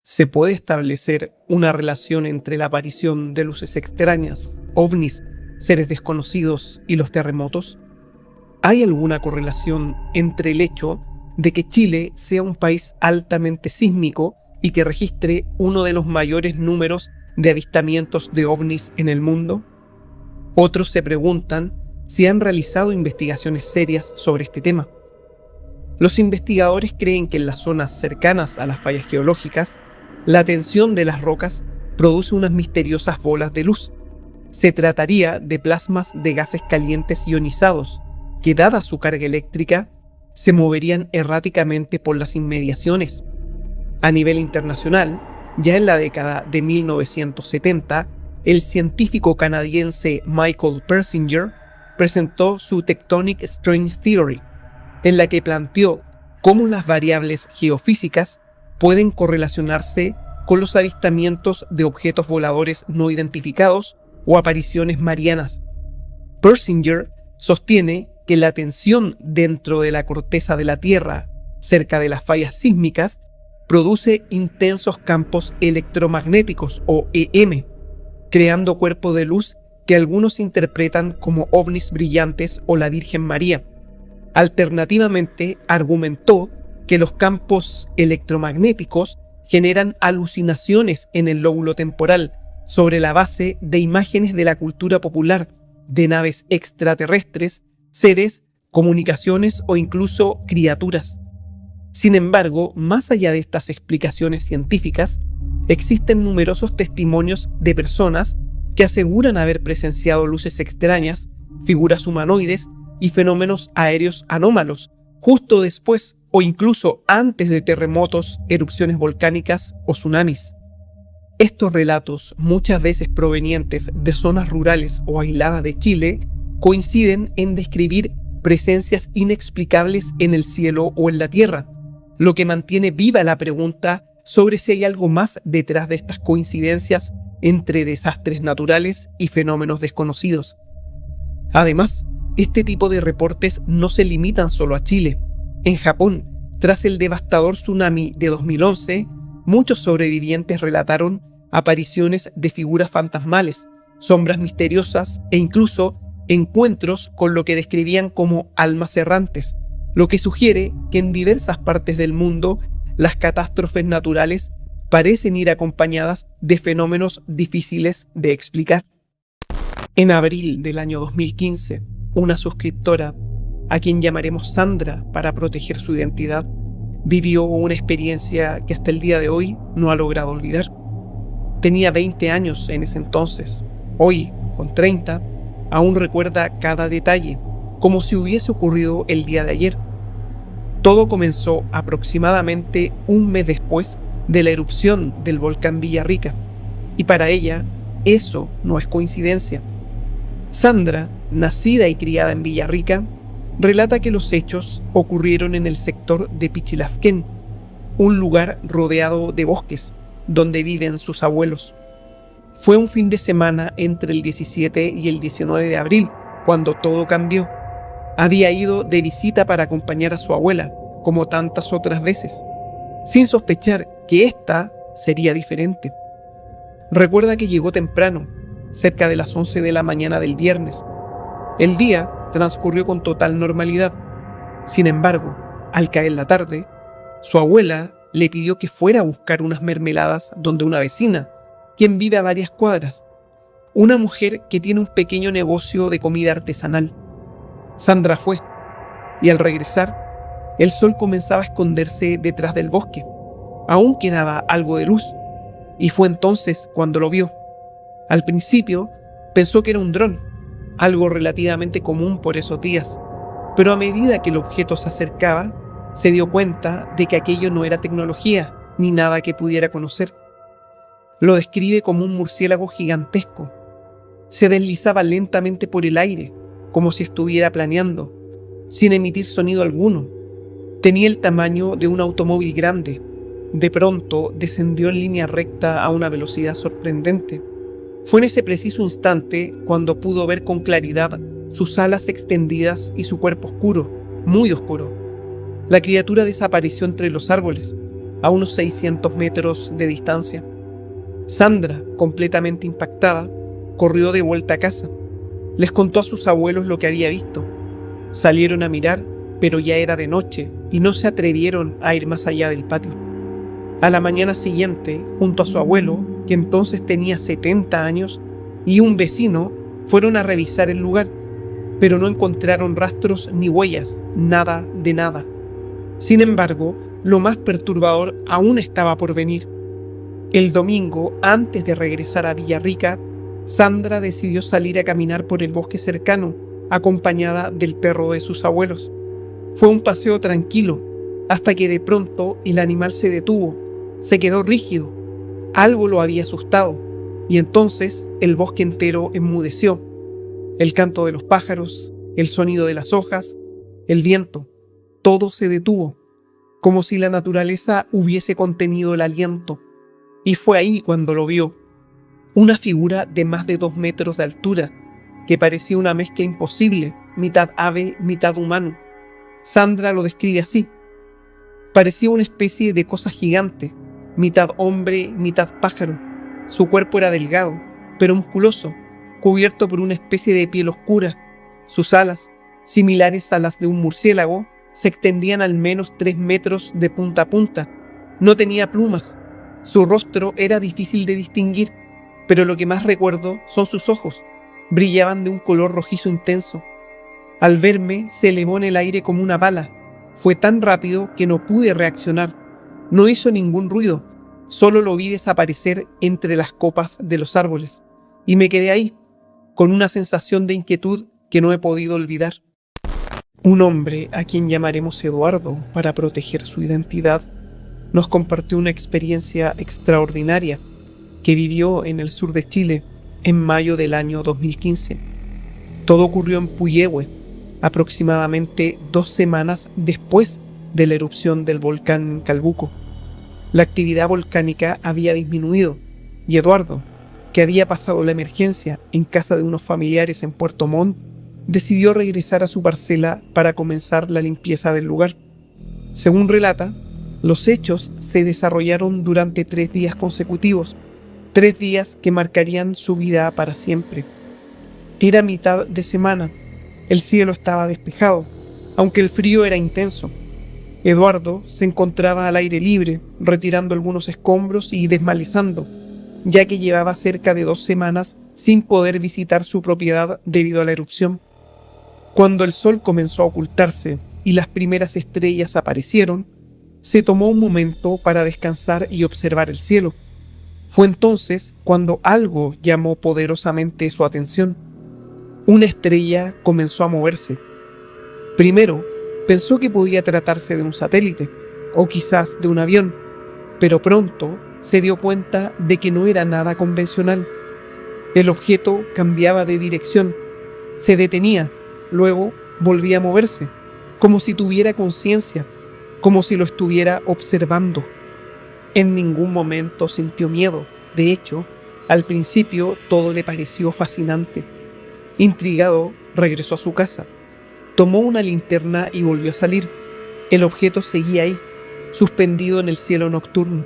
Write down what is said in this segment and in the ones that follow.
¿Se puede establecer una relación entre la aparición de luces extrañas, ovnis, seres desconocidos y los terremotos? ¿Hay alguna correlación entre el hecho de que Chile sea un país altamente sísmico y que registre uno de los mayores números de avistamientos de ovnis en el mundo? Otros se preguntan si han realizado investigaciones serias sobre este tema. Los investigadores creen que en las zonas cercanas a las fallas geológicas, la tensión de las rocas produce unas misteriosas bolas de luz. Se trataría de plasmas de gases calientes ionizados, que dada su carga eléctrica, se moverían erráticamente por las inmediaciones. A nivel internacional, ya en la década de 1970, el científico canadiense Michael Persinger presentó su Tectonic String Theory, en la que planteó cómo las variables geofísicas pueden correlacionarse con los avistamientos de objetos voladores no identificados o apariciones marianas. Persinger sostiene que la tensión dentro de la corteza de la Tierra, cerca de las fallas sísmicas, produce intensos campos electromagnéticos o EM, creando cuerpos de luz que algunos interpretan como ovnis brillantes o la Virgen María. Alternativamente, argumentó que los campos electromagnéticos generan alucinaciones en el lóbulo temporal sobre la base de imágenes de la cultura popular, de naves extraterrestres, seres, comunicaciones o incluso criaturas. Sin embargo, más allá de estas explicaciones científicas, existen numerosos testimonios de personas que aseguran haber presenciado luces extrañas, figuras humanoides y fenómenos aéreos anómalos, justo después o incluso antes de terremotos, erupciones volcánicas o tsunamis. Estos relatos, muchas veces provenientes de zonas rurales o aisladas de Chile, coinciden en describir presencias inexplicables en el cielo o en la tierra, lo que mantiene viva la pregunta sobre si hay algo más detrás de estas coincidencias entre desastres naturales y fenómenos desconocidos. Además, este tipo de reportes no se limitan solo a Chile. En Japón, tras el devastador tsunami de 2011, muchos sobrevivientes relataron apariciones de figuras fantasmales, sombras misteriosas e incluso encuentros con lo que describían como almas errantes, lo que sugiere que en diversas partes del mundo las catástrofes naturales parecen ir acompañadas de fenómenos difíciles de explicar. En abril del año 2015, una suscriptora, a quien llamaremos Sandra para proteger su identidad, vivió una experiencia que hasta el día de hoy no ha logrado olvidar. Tenía 20 años en ese entonces. Hoy, con 30, aún recuerda cada detalle, como si hubiese ocurrido el día de ayer. Todo comenzó aproximadamente un mes después de la erupción del volcán Villarrica, y para ella, eso no es coincidencia. Sandra, nacida y criada en Villarrica, relata que los hechos ocurrieron en el sector de Pichilafquén, un lugar rodeado de bosques, donde viven sus abuelos. Fue un fin de semana entre el 17 y el 19 de abril, cuando todo cambió. Había ido de visita para acompañar a su abuela, como tantas otras veces, sin sospechar que esta sería diferente. Recuerda que llegó temprano, cerca de las 11 de la mañana del viernes. El día transcurrió con total normalidad. Sin embargo, al caer la tarde, su abuela le pidió que fuera a buscar unas mermeladas donde una vecina, quien vive a varias cuadras, una mujer que tiene un pequeño negocio de comida artesanal. Sandra fue, y al regresar, el sol comenzaba a esconderse detrás del bosque. Aún quedaba algo de luz, y fue entonces cuando lo vio. Al principio, pensó que era un dron, algo relativamente común por esos días, pero a medida que el objeto se acercaba, se dio cuenta de que aquello no era tecnología, ni nada que pudiera conocer. Lo describe como un murciélago gigantesco. Se deslizaba lentamente por el aire, como si estuviera planeando, sin emitir sonido alguno. Tenía el tamaño de un automóvil grande. De pronto descendió en línea recta a una velocidad sorprendente. Fue en ese preciso instante cuando pudo ver con claridad sus alas extendidas y su cuerpo oscuro, muy oscuro. La criatura desapareció entre los árboles, a unos 600 metros de distancia. Sandra, completamente impactada, corrió de vuelta a casa. Les contó a sus abuelos lo que había visto. Salieron a mirar, pero ya era de noche y no se atrevieron a ir más allá del patio. A la mañana siguiente, junto a su abuelo, que entonces tenía 70 años, y un vecino, fueron a revisar el lugar, pero no encontraron rastros ni huellas, nada de nada. Sin embargo, lo más perturbador aún estaba por venir. El domingo, antes de regresar a Villarrica, Sandra decidió salir a caminar por el bosque cercano, acompañada del perro de sus abuelos. Fue un paseo tranquilo, hasta que de pronto el animal se detuvo, se quedó rígido. Algo lo había asustado, y entonces el bosque entero enmudeció. El canto de los pájaros, el sonido de las hojas, el viento, todo se detuvo, como si la naturaleza hubiese contenido el aliento. Y fue ahí cuando lo vio. Una figura de más de 2 metros de altura, que parecía una mezcla imposible, mitad ave, mitad humano. Sandra lo describe así. Parecía una especie de cosa gigante, mitad hombre, mitad pájaro. Su cuerpo era delgado, pero musculoso, cubierto por una especie de piel oscura. Sus alas, similares a las de un murciélago, se extendían al menos 3 metros de punta a punta. No tenía plumas. Su rostro era difícil de distinguir, pero lo que más recuerdo son sus ojos. Brillaban de un color rojizo intenso. Al verme, se elevó en el aire como una bala. Fue tan rápido que no pude reaccionar. No hizo ningún ruido, solo lo vi desaparecer entre las copas de los árboles. Y me quedé ahí, con una sensación de inquietud que no he podido olvidar. Un hombre, a quien llamaremos Eduardo para proteger su identidad, nos compartió una experiencia extraordinaria que vivió en el sur de Chile en mayo del año 2015. Todo ocurrió en Puyehue, aproximadamente 2 semanas después de la erupción del volcán Calbuco. La actividad volcánica había disminuido y Eduardo, que había pasado la emergencia en casa de unos familiares en Puerto Montt, decidió regresar a su parcela para comenzar la limpieza del lugar. Según relata, los hechos se desarrollaron durante 3 días consecutivos, 3 días que marcarían su vida para siempre. Era mitad de semana, el cielo estaba despejado, aunque el frío era intenso. Eduardo se encontraba al aire libre, retirando algunos escombros y desmalezando, ya que llevaba cerca de 2 semanas sin poder visitar su propiedad debido a la erupción. Cuando el sol comenzó a ocultarse y las primeras estrellas aparecieron, se tomó un momento para descansar y observar el cielo. Fue entonces cuando algo llamó poderosamente su atención. Una estrella comenzó a moverse. Primero, pensó que podía tratarse de un satélite, o quizás de un avión, pero pronto se dio cuenta de que no era nada convencional. El objeto cambiaba de dirección, se detenía, luego volvía a moverse, como si tuviera conciencia, como si lo estuviera observando. En ningún momento sintió miedo. De hecho, al principio todo le pareció fascinante. Intrigado, regresó a su casa. Tomó una linterna y volvió a salir. El objeto seguía ahí, suspendido en el cielo nocturno.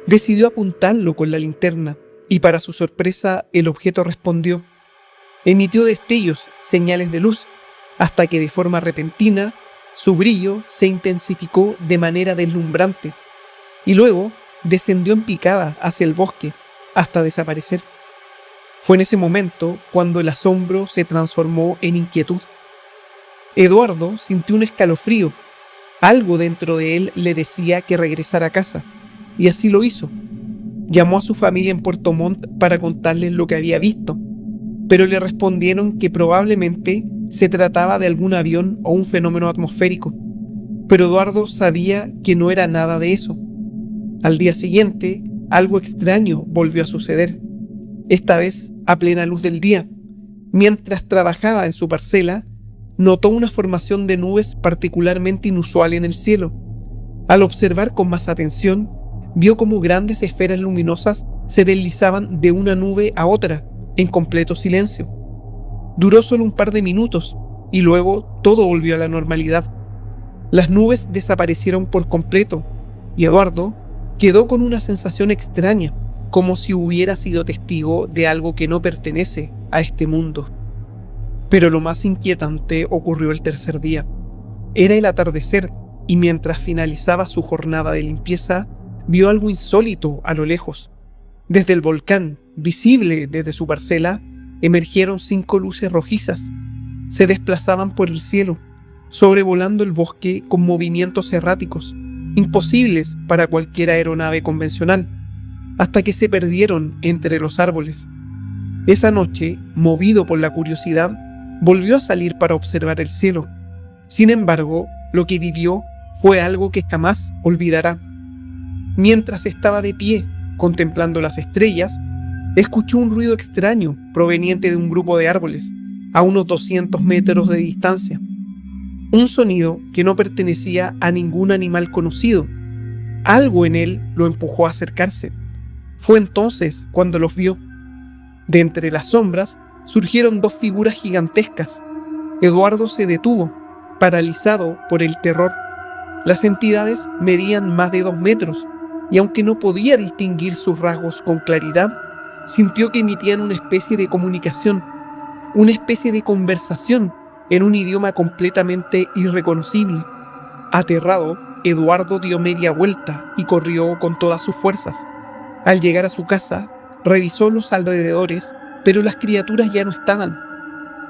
Decidió apuntarlo con la linterna y para su sorpresa el objeto respondió. Emitió destellos, señales de luz, hasta que de forma repentina su brillo se intensificó de manera deslumbrante y luego descendió en picada hacia el bosque hasta desaparecer. Fue en ese momento cuando el asombro se transformó en inquietud. Eduardo sintió un escalofrío. Algo dentro de él le decía que regresara a casa, y así lo hizo. Llamó a su familia en Puerto Montt para contarles lo que había visto, pero le respondieron que probablemente se trataba de algún avión o un fenómeno atmosférico. Pero Eduardo sabía que no era nada de eso. Al día siguiente, algo extraño volvió a suceder, esta vez a plena luz del día. Mientras trabajaba en su parcela, notó una formación de nubes particularmente inusual en el cielo. Al observar con más atención, vio cómo grandes esferas luminosas se deslizaban de una nube a otra, en completo silencio. Duró solo un par de minutos, y luego todo volvió a la normalidad. Las nubes desaparecieron por completo, y Eduardo quedó con una sensación extraña, como si hubiera sido testigo de algo que no pertenece a este mundo. Pero lo más inquietante ocurrió el tercer día. Era el atardecer y mientras finalizaba su jornada de limpieza, vio algo insólito a lo lejos. Desde el volcán, visible desde su parcela, emergieron 5 luces rojizas. Se desplazaban por el cielo, sobrevolando el bosque con movimientos erráticos, imposibles para cualquier aeronave convencional, hasta que se perdieron entre los árboles. Esa noche, movido por la curiosidad, volvió a salir para observar el cielo. Sin embargo, lo que vivió fue algo que jamás olvidará. Mientras estaba de pie, contemplando las estrellas, escuchó un ruido extraño proveniente de un grupo de árboles, a unos 200 metros de distancia. Un sonido que no pertenecía a ningún animal conocido. Algo en él lo empujó a acercarse. Fue entonces cuando los vio. De entre las sombras surgieron 2 figuras gigantescas. Eduardo se detuvo, paralizado por el terror. Las entidades medían más de 2 metros, y aunque no podía distinguir sus rasgos con claridad, sintió que emitían una especie de comunicación, una especie de conversación en un idioma completamente irreconocible. Aterrado, Eduardo dio media vuelta y corrió con todas sus fuerzas. Al llegar a su casa, revisó los alrededores, pero las criaturas ya no estaban.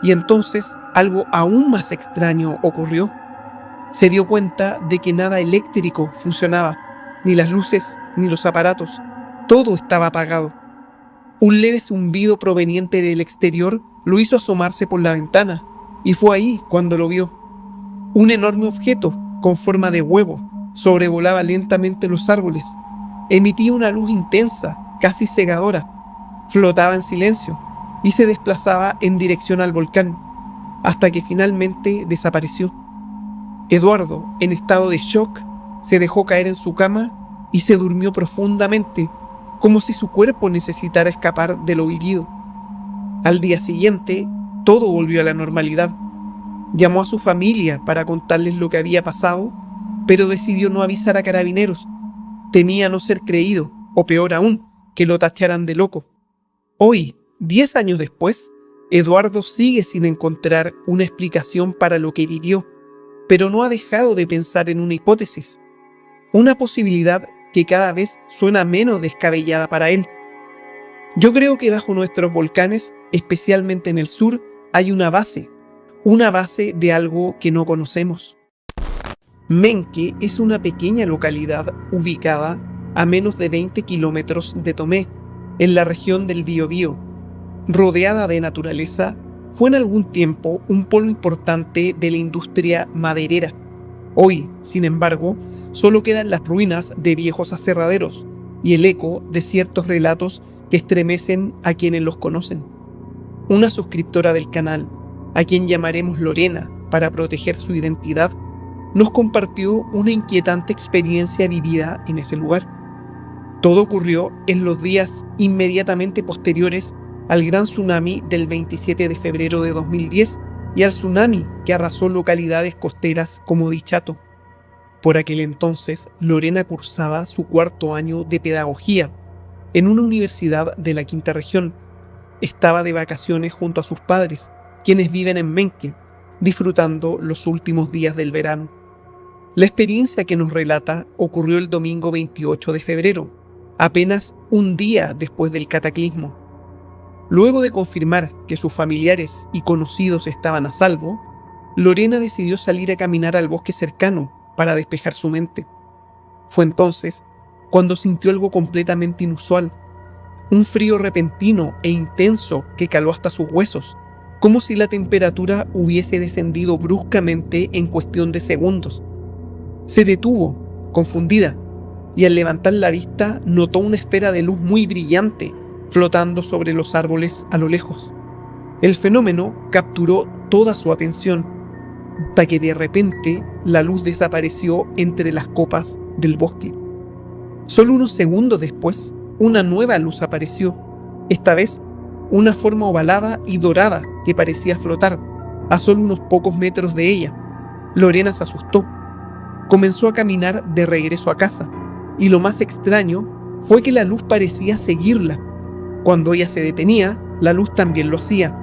Y entonces algo aún más extraño ocurrió. Se dio cuenta de que nada eléctrico funcionaba, ni las luces, ni los aparatos. Todo estaba apagado. Un leve zumbido proveniente del exterior lo hizo asomarse por la ventana, y fue ahí cuando lo vio. Un enorme objeto, con forma de huevo, sobrevolaba lentamente los árboles. Emitía una luz intensa, casi cegadora. Flotaba en silencio y se desplazaba en dirección al volcán, hasta que finalmente desapareció. Eduardo, en estado de shock, se dejó caer en su cama y se durmió profundamente, como si su cuerpo necesitara escapar de lo vivido. Al día siguiente, todo volvió a la normalidad. Llamó a su familia para contarles lo que había pasado, pero decidió no avisar a Carabineros. Temía no ser creído, o peor aún, que lo tacharan de loco. Hoy, 10 años después, Eduardo sigue sin encontrar una explicación para lo que vivió, pero no ha dejado de pensar en una hipótesis, una posibilidad que cada vez suena menos descabellada para él. Yo creo que bajo nuestros volcanes, especialmente en el sur, hay una base de algo que no conocemos. Menque es una pequeña localidad ubicada a menos de 20 kilómetros de Tomé, en la región del Biobío. Rodeada de naturaleza, fue en algún tiempo un polo importante de la industria maderera. Hoy, sin embargo, solo quedan las ruinas de viejos aserraderos y el eco de ciertos relatos que estremecen a quienes los conocen. Una suscriptora del canal, a quien llamaremos Lorena para proteger su identidad, nos compartió una inquietante experiencia vivida en ese lugar. Todo ocurrió en los días inmediatamente posteriores al gran tsunami del 27 de febrero de 2010 y al tsunami que arrasó localidades costeras como Dichato. Por aquel entonces, Lorena cursaba su 4º año de pedagogía en una universidad de la quinta región. Estaba de vacaciones junto a sus padres, quienes viven en Menque, disfrutando los últimos días del verano. La experiencia que nos relata ocurrió el domingo 28 de febrero, apenas un día después del cataclismo. Luego de confirmar que sus familiares y conocidos estaban a salvo, Lorena decidió salir a caminar al bosque cercano para despejar su mente. Fue entonces cuando sintió algo completamente inusual, un frío repentino e intenso que caló hasta sus huesos, como si la temperatura hubiese descendido bruscamente en cuestión de segundos. Se detuvo, confundida, y al levantar la vista notó una esfera de luz muy brillante flotando sobre los árboles a lo lejos. El fenómeno capturó toda su atención, hasta que de repente la luz desapareció entre las copas del bosque. Solo unos segundos después, una nueva luz apareció, esta vez una forma ovalada y dorada que parecía flotar a solo unos pocos metros de ella. Lorena se asustó. Comenzó a caminar de regreso a casa, y lo más extraño fue que la luz parecía seguirla. Cuando ella se detenía, la luz también lo hacía.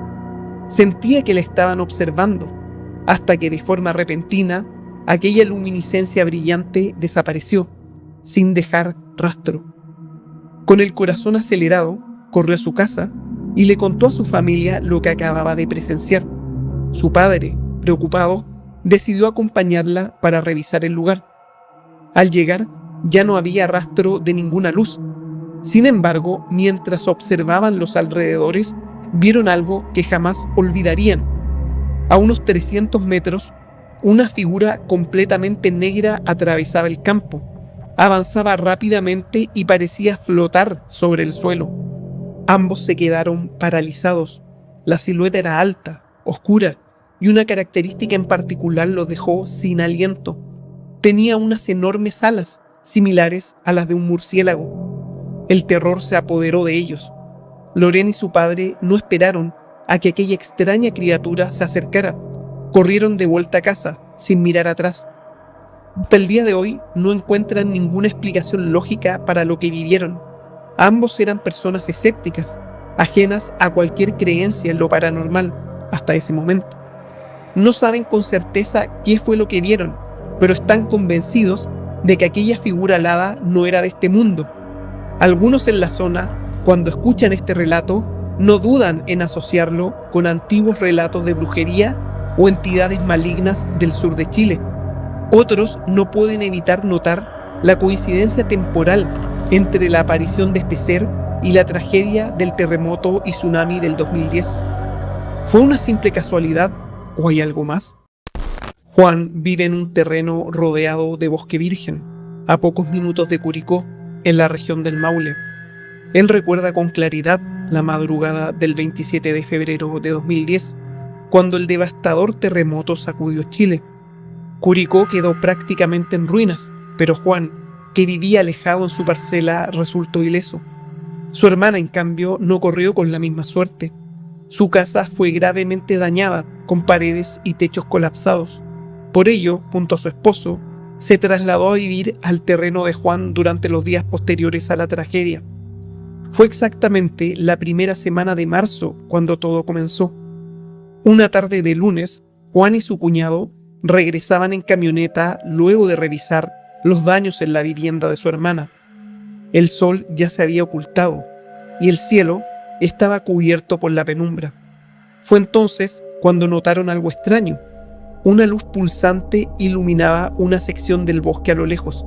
Sentía que la estaban observando, hasta que de forma repentina, aquella luminiscencia brillante desapareció, sin dejar rastro. Con el corazón acelerado, corrió a su casa y le contó a su familia lo que acababa de presenciar. Su padre, preocupado, decidió acompañarla para revisar el lugar. Al llegar, ya no había rastro de ninguna luz. Sin embargo, mientras observaban los alrededores, vieron algo que jamás olvidarían. A unos 300 metros, una figura completamente negra atravesaba el campo. Avanzaba rápidamente y parecía flotar sobre el suelo. Ambos se quedaron paralizados. La silueta era alta, oscura, y una característica en particular los dejó sin aliento. Tenía unas enormes alas, similares a las de un murciélago. El terror se apoderó de ellos. Lorena y su padre no esperaron a que aquella extraña criatura se acercara. Corrieron de vuelta a casa, sin mirar atrás. Hasta el día de hoy no encuentran ninguna explicación lógica para lo que vivieron. Ambos eran personas escépticas, ajenas a cualquier creencia en lo paranormal, hasta ese momento. No saben con certeza qué fue lo que vieron, pero están convencidos de que aquella figura alada no era de este mundo. Algunos en la zona, cuando escuchan este relato, no dudan en asociarlo con antiguos relatos de brujería o entidades malignas del sur de Chile. Otros no pueden evitar notar la coincidencia temporal entre la aparición de este ser y la tragedia del terremoto y tsunami del 2010. ¿Fue una simple casualidad o hay algo más? Juan vive en un terreno rodeado de bosque virgen, a pocos minutos de Curicó, en la región del Maule. Él recuerda con claridad la madrugada del 27 de febrero de 2010, cuando el devastador terremoto sacudió Chile. Curicó quedó prácticamente en ruinas, pero Juan, que vivía alejado en su parcela, resultó ileso. Su hermana, en cambio, no corrió con la misma suerte. Su casa fue gravemente dañada, con paredes y techos colapsados. Por ello, junto a su esposo, se trasladó a vivir al terreno de Juan durante los días posteriores a la tragedia. Fue exactamente la primera semana de marzo cuando todo comenzó. Una tarde de lunes, Juan y su cuñado regresaban en camioneta luego de revisar los daños en la vivienda de su hermana. El sol ya se había ocultado y el cielo estaba cubierto por la penumbra. Fue entonces cuando notaron algo extraño. Una luz pulsante iluminaba una sección del bosque a lo lejos.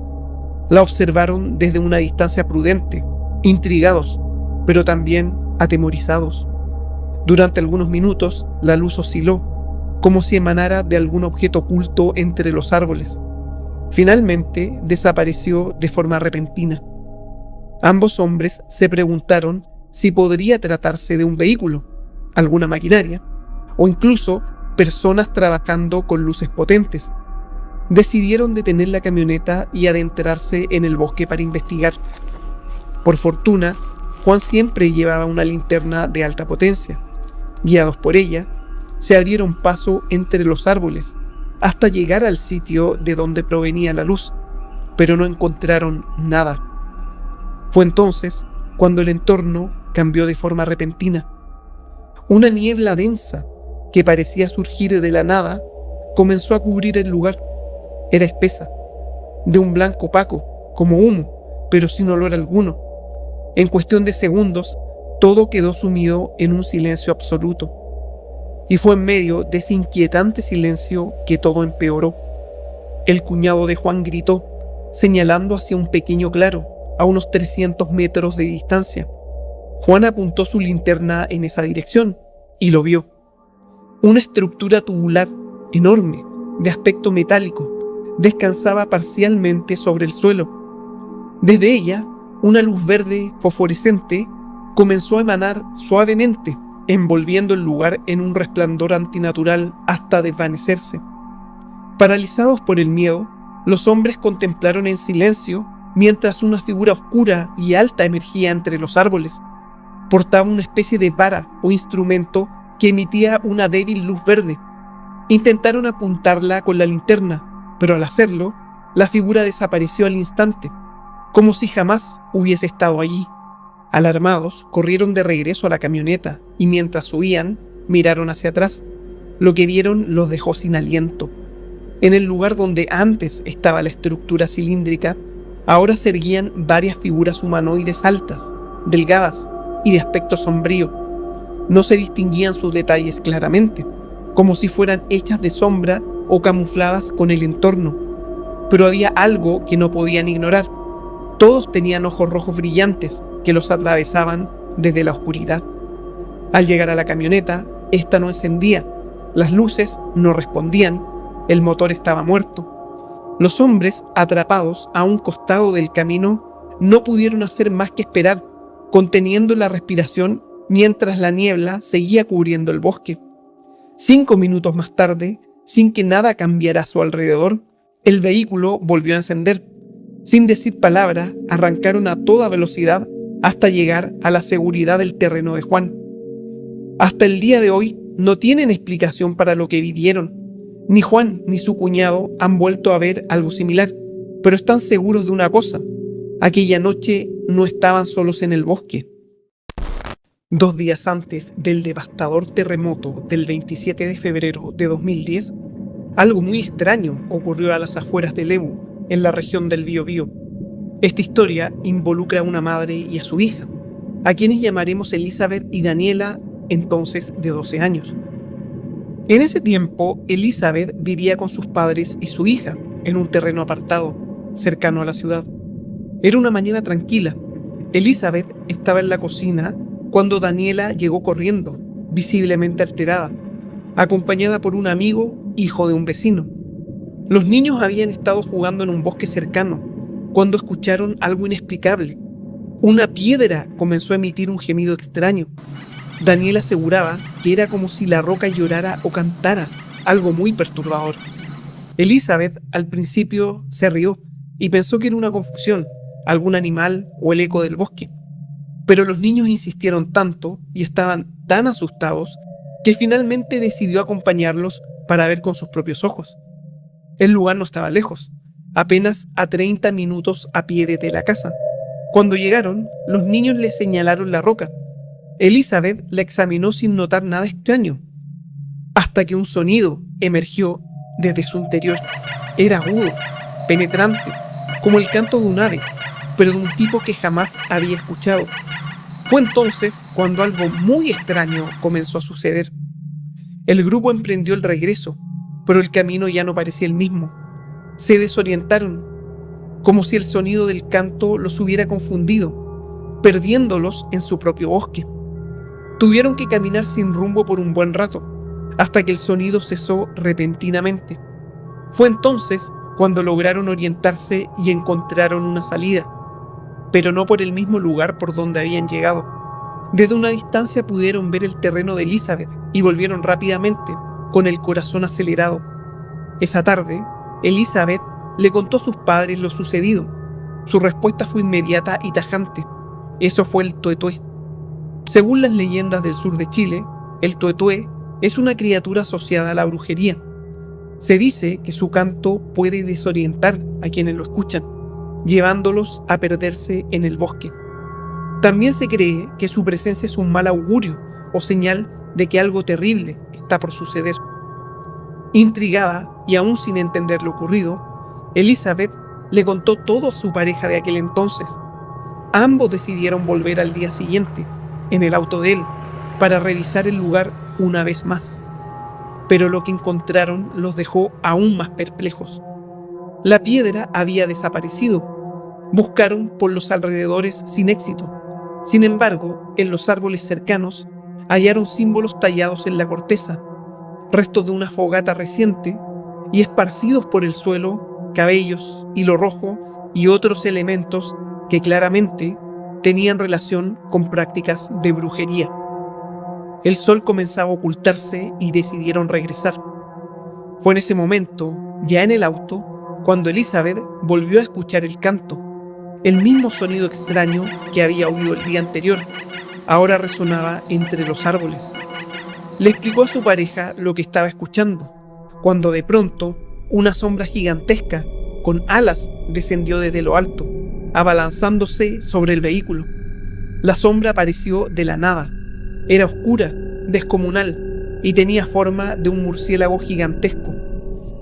La observaron desde una distancia prudente, intrigados, pero también atemorizados. Durante algunos minutos, la luz osciló, como si emanara de algún objeto oculto entre los árboles. Finalmente, desapareció de forma repentina. Ambos hombres se preguntaron si podría tratarse de un vehículo, alguna maquinaria, o incluso personas trabajando con luces potentes. Decidieron detener la camioneta y adentrarse en el bosque para investigar. Por fortuna, Juan siempre llevaba una linterna de alta potencia. Guiados por ella, se abrieron paso entre los árboles hasta llegar al sitio de donde provenía la luz, pero no encontraron nada. Fue entonces cuando el entorno cambió de forma repentina. Una niebla densa, que parecía surgir de la nada, comenzó a cubrir el lugar. Era espesa, de un blanco opaco, como humo, pero sin olor alguno. En cuestión de segundos, todo quedó sumido en un silencio absoluto. Y fue en medio de ese inquietante silencio que todo empeoró. El cuñado de Juan gritó, señalando hacia un pequeño claro, a unos 300 metros de distancia. Juan apuntó su linterna en esa dirección y lo vio. Una estructura tubular enorme, de aspecto metálico, descansaba parcialmente sobre el suelo. Desde ella, una luz verde fosforescente comenzó a emanar suavemente, envolviendo el lugar en un resplandor antinatural hasta desvanecerse. Paralizados por el miedo, los hombres contemplaron en silencio mientras una figura oscura y alta emergía entre los árboles. Portaba una especie de vara o instrumento que emitía una débil luz verde. Intentaron apuntarla con la linterna, pero al hacerlo, la figura desapareció al instante. como si jamás hubiese estado allí. Alarmados, corrieron de regreso a la camioneta y mientras huían, miraron hacia atrás. Lo que vieron los dejó sin aliento. En el lugar donde antes estaba la estructura cilíndrica, ahora se erguían varias figuras humanoides altas, delgadas y de aspecto sombrío. No se distinguían sus detalles claramente, como si fueran hechas de sombra o camufladas con el entorno. Pero había algo que no podían ignorar. Todos tenían ojos rojos brillantes que los atravesaban desde la oscuridad. Al llegar a la camioneta, esta no encendía, las luces no respondían, el motor estaba muerto. Los hombres, atrapados a un costado del camino, no pudieron hacer más que esperar, conteniendo la respiración mientras la niebla seguía cubriendo el bosque. 5 minutos más tarde, sin que nada cambiara a su alrededor, el vehículo volvió a encender. Sin decir palabra, arrancaron a toda velocidad hasta llegar a la seguridad del terreno de Juan. Hasta el día de hoy no tienen explicación para lo que vivieron. Ni Juan ni su cuñado han vuelto a ver algo similar, pero están seguros de una cosa: aquella noche no estaban solos en el bosque. 2 días antes del devastador terremoto del 27 de febrero de 2010, algo muy extraño ocurrió a las afueras de Lebu, en la región del Biobío. Esta historia involucra a una madre y a su hija, a quienes llamaremos Elizabeth y Daniela, entonces de 12 años. En ese tiempo, Elizabeth vivía con sus padres y su hija en un terreno apartado, cercano a la ciudad. Era una mañana tranquila. Elizabeth estaba en la cocina cuando Daniela llegó corriendo, visiblemente alterada, acompañada por un amigo, hijo de un vecino. Los niños habían estado jugando en un bosque cercano cuando escucharon algo inexplicable. Una piedra comenzó a emitir un gemido extraño. Daniela aseguraba que era como si la roca llorara o cantara, algo muy perturbador. Elizabeth al principio se rió y pensó que era una confusión, algún animal o el eco del bosque. Pero los niños insistieron tanto y estaban tan asustados que finalmente decidió acompañarlos para ver con sus propios ojos. El lugar no estaba lejos, apenas a 30 minutos a pie desde la casa. Cuando llegaron, los niños le señalaron la roca. Elizabeth la examinó sin notar nada extraño, hasta que un sonido emergió desde su interior. Era agudo, penetrante, como el canto de un ave, pero de un tipo que jamás había escuchado. Fue entonces cuando algo muy extraño comenzó a suceder. El grupo emprendió el regreso, pero el camino ya no parecía el mismo. Se desorientaron, como si el sonido del canto los hubiera confundido, perdiéndolos en su propio bosque. Tuvieron que caminar sin rumbo por un buen rato, hasta que el sonido cesó repentinamente. Fue entonces cuando lograron orientarse y encontraron una salida, pero no por el mismo lugar por donde habían llegado. Desde una distancia pudieron ver el terreno de Elizabeth y volvieron rápidamente, con el corazón acelerado. Esa tarde, Elizabeth le contó a sus padres lo sucedido. Su respuesta fue inmediata y tajante. Eso fue el tuetué. Según las leyendas del sur de Chile, el tuetué es una criatura asociada a la brujería. Se dice que su canto puede desorientar a quienes lo escuchan, llevándolos a perderse en el bosque. También se cree que su presencia es un mal augurio o señal de que algo terrible está por suceder. Intrigada y aún sin entender lo ocurrido, Elizabeth le contó todo a su pareja de aquel entonces. Ambos decidieron volver al día siguiente, en el auto de él, para revisar el lugar una vez más. Pero lo que encontraron los dejó aún más perplejos. La piedra había desaparecido. Buscaron por los alrededores sin éxito. Sin embargo, en los árboles cercanos hallaron símbolos tallados en la corteza, restos de una fogata reciente, y esparcidos por el suelo, cabellos, hilo rojo y otros elementos que claramente tenían relación con prácticas de brujería. El sol comenzaba a ocultarse y decidieron regresar. Fue en ese momento, ya en el auto, cuando Elizabeth volvió a escuchar el canto. El mismo sonido extraño que había oído el día anterior, ahora resonaba entre los árboles. Le explicó a su pareja lo que estaba escuchando, cuando de pronto una sombra gigantesca, con alas, descendió desde lo alto, abalanzándose sobre el vehículo. La sombra apareció de la nada. Era oscura, descomunal, y tenía forma de un murciélago gigantesco.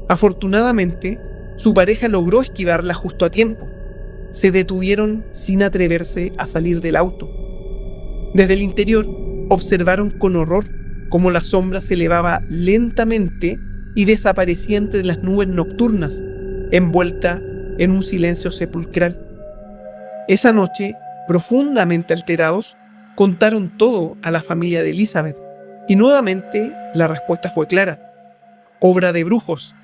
Afortunadamente, su pareja logró esquivarla justo a tiempo. Se detuvieron sin atreverse a salir del auto. Desde el interior, observaron con horror cómo la sombra se elevaba lentamente y desaparecía entre las nubes nocturnas, envuelta en un silencio sepulcral. Esa noche, profundamente alterados, contaron todo a la familia de Elizabeth, y nuevamente la respuesta fue clara: obra de brujos.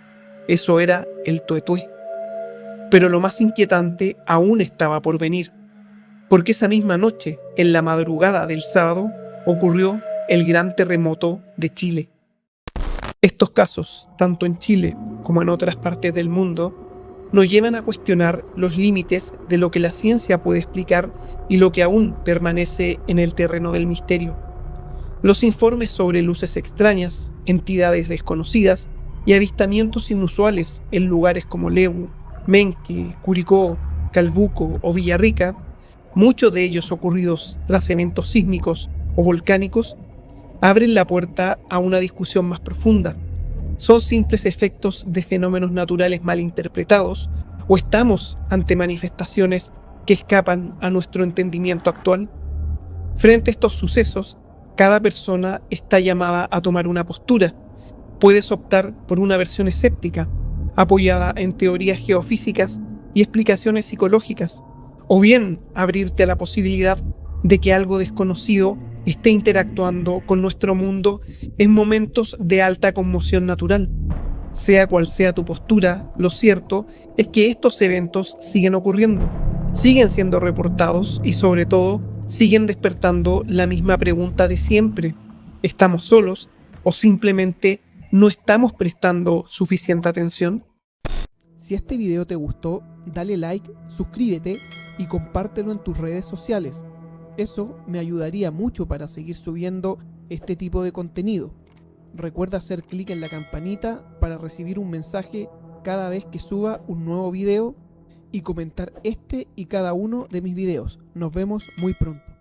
Eso era el tuetué. Pero lo más inquietante aún estaba por venir, porque esa misma noche, en la madrugada del sábado, ocurrió el gran terremoto de Chile. Estos casos, tanto en Chile como en otras partes del mundo, nos llevan a cuestionar los límites de lo que la ciencia puede explicar y lo que aún permanece en el terreno del misterio. Los informes sobre luces extrañas, entidades desconocidas y avistamientos inusuales en lugares como Lehu, Menque, Curicó, Calbuco o Villarrica, muchos de ellos ocurridos tras eventos sísmicos o volcánicos, abren la puerta a una discusión más profunda. ¿Son simples efectos de fenómenos naturales mal interpretados o estamos ante manifestaciones que escapan a nuestro entendimiento actual? Frente a estos sucesos, cada persona está llamada a tomar una postura. Puedes optar por una versión escéptica, apoyada en teorías geofísicas y explicaciones psicológicas, o bien abrirte a la posibilidad de que algo desconocido esté interactuando con nuestro mundo en momentos de alta conmoción natural. Sea cual sea tu postura, lo cierto es que estos eventos siguen ocurriendo, siguen siendo reportados y sobre todo siguen despertando la misma pregunta de siempre: ¿estamos solos o simplemente no estamos prestando suficiente atención? Si este video te gustó, dale like, suscríbete y compártelo en tus redes sociales. Eso me ayudaría mucho para seguir subiendo este tipo de contenido. Recuerda hacer clic en la campanita para recibir un mensaje cada vez que suba un nuevo video y comentar este y cada uno de mis videos. Nos vemos muy pronto.